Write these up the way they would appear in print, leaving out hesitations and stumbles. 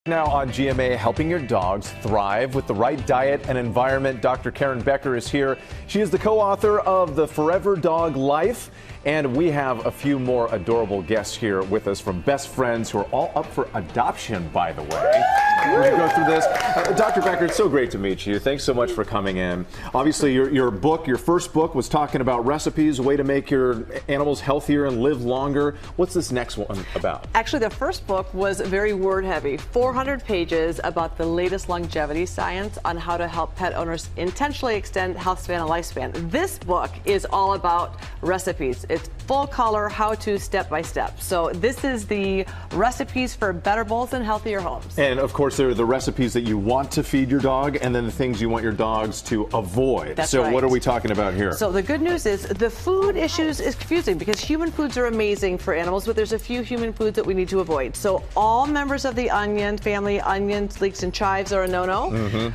Now on GMA, helping your dogs thrive with the right diet and environment. Dr. Karen Becker is here. She is the co-author of The Forever Dog Life. And we have a few more adorable guests here with us from best friends who are all up for adoption, by the way. We're going to go through this. Dr. Becker, it's so great to meet you. Thanks so much for coming in. Obviously, your book, your first book, was talking about recipes, a way to make your animals healthier and live longer. What's this next one about? Actually, the first book was very word-heavy, 400 pages about the latest longevity science on how to help pet owners intentionally extend health span and lifespan. This book is all about recipes. It's full color, how-to, step-by-step. So this is the recipes for better bowls and healthier homes. And of course, there are the recipes that you want to feed your dog, and then the things you want your dogs to avoid. That's so right. What are we talking about here? So the good news is the food issues is confusing because human foods are amazing for animals, but there's a few human foods that we need to avoid. So all members of the onion family, onions, leeks, and chives are a no-no.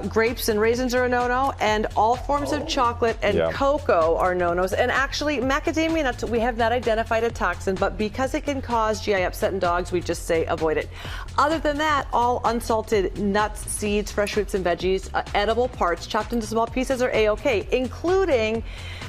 Grapes and raisins are a no-no, and all forms of chocolate and cocoa are no-nos. And actually, macadamia nuts, we have not identified a toxin, but because it can cause GI upset in dogs, we just say avoid it. Other than that, all unsalted nuts, seeds, fresh fruits and veggies, edible parts chopped into small pieces are A-OK, including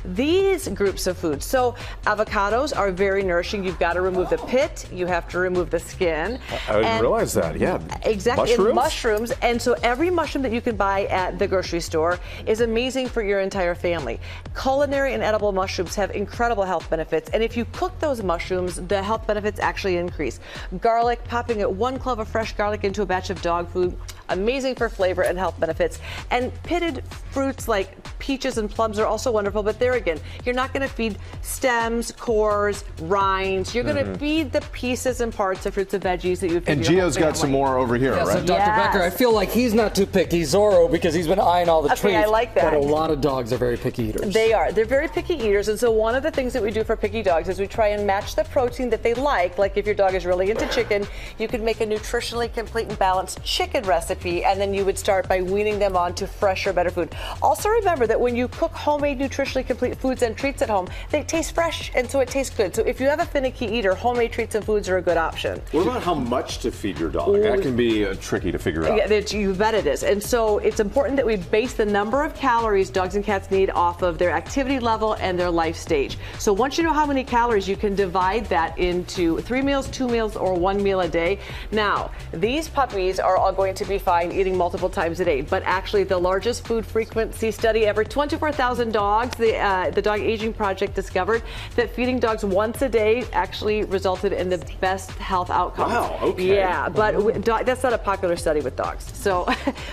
these groups of foods. So avocados are very nourishing. You've got to remove the pit. You have to remove the skin. I didn't realize that. Yeah. Exactly. And mushrooms. And so every mushroom that you can buy at the grocery store is amazing for your entire family. Culinary and edible mushrooms have incredible health benefits. And if you cook those mushrooms, the health benefits actually increase. Garlic, popping 1 clove of fresh garlic into a batch of dog food, amazing for flavor and health benefits. And pitted fruits like peaches and plums are also wonderful, but there again, you're not going to feed stems, cores, rinds. You're going to feed the pieces and parts of fruits and veggies that you feed. And Gio's got some more over here, right? So Dr. Becker, I feel like he's not too picky, Zorro, because he's been eyeing all the treats. I like that. But a lot of dogs are very picky eaters. They are. They're very picky eaters, and so one of the things that we do for picky dogs is we try and match the protein that they like. Like if your dog is really into chicken, you could make a nutritionally complete and balanced chicken recipe, and then you would start by weaning them on to fresher, better food. Also remember that when you cook homemade nutritionally complete foods and treats at home, they taste fresh, and so it tastes good. So if you have a finicky eater, homemade treats and foods are a good option. What about how much to feed your dog? That can be tricky to figure out. Yeah, you bet it is. And so it's important that we base the number of calories dogs and cats need off of their activity level and their life stage. So once you know how many calories, you can divide that into 3 meals, 2 meals, or 1 meal a day. Now, these puppies are all going to be fine eating multiple times a day, but actually the largest food frequency study ever, 24,000 dogs, the Dog Aging Project discovered that feeding dogs once a day actually resulted in the best health outcomes. Wow, okay. Yeah, but that's not a popular study with dogs. So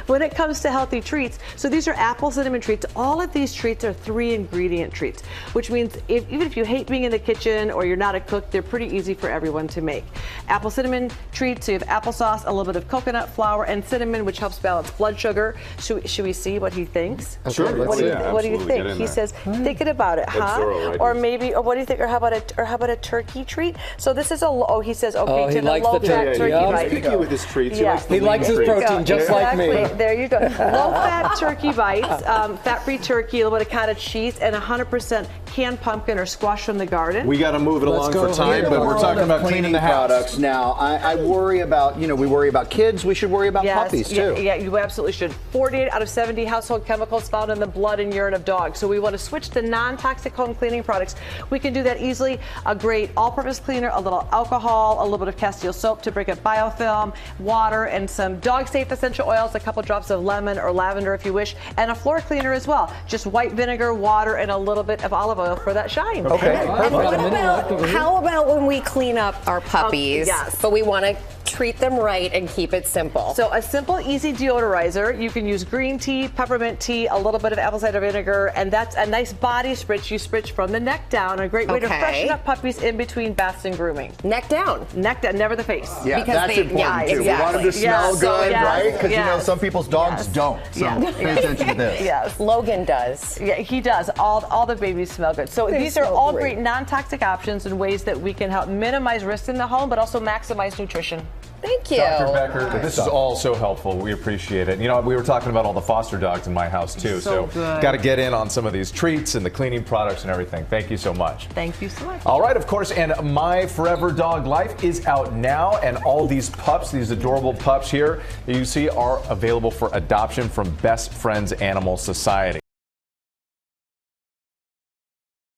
when it comes to healthy treats, so these are apple cinnamon treats. All of these treats are 3-ingredient treats, which means even if you hate being in the kitchen or you're not a cook, they're pretty easy for everyone to make. Apple cinnamon treats, so you have applesauce, a little bit of coconut flour, and cinnamon, which helps balance blood sugar. Should we see what he thinks? Sure. What do you think? He says, thinking about it, huh? Right or maybe, or what do you think? Or how about a turkey treat? So this is he says, okay, to the low-fat turkey bite. He's picky with his treats. Yes. He likes his protein just like me. There you go. Low-fat turkey bites, fat-free turkey, a little bit of cottage cheese, and 100% canned pumpkin or squash from the garden. We got to move it along for time, but we're talking about cleaning the house. Products now. I worry about, we worry about kids. We should worry about puppies too. Yeah, you absolutely should. 48 out of 70 household chemicals found in the blood and urine of dogs. So we want to switch to non-toxic home cleaning products. We can do that easily. A great all-purpose cleaner, a little alcohol, a little bit of Castile soap to break up biofilm, water, and some dog-safe essential oils, a couple drops of lemon or lavender if you wish, and a floor cleaner as well. Just white vinegar, water, and a little bit of olive oil for that shine. Okay. How about when we clean up our puppies, but we want to treat them right and keep it simple? So a simple, easy deodorizer. You can use green tea, peppermint tea, a little bit of apple cider vinegar, and that's a nice body spritz. You spritz from the neck down. A great way to freshen up puppies in between baths and grooming. Neck down. Neck down, never the face. Yeah, because that's important too. We want them to smell good, right? Because some people's dogs don't. So pay attention to this. Yes. Logan does. Yeah, he does. All the babies smell good. So these are all great non-toxic options and ways that we can help minimize risk in the home, but also maximize nutrition. Thank you. Dr. Becker, this is all so helpful. We appreciate it. You know, we were talking about all the foster dogs in my house, too. So good. Got to get in on some of these treats and the cleaning products and everything. Thank you so much. Thank you so much. All right, of course, and My Forever Dog Life is out now, and all these pups, these adorable pups here that you see, are available for adoption from Best Friends Animal Society.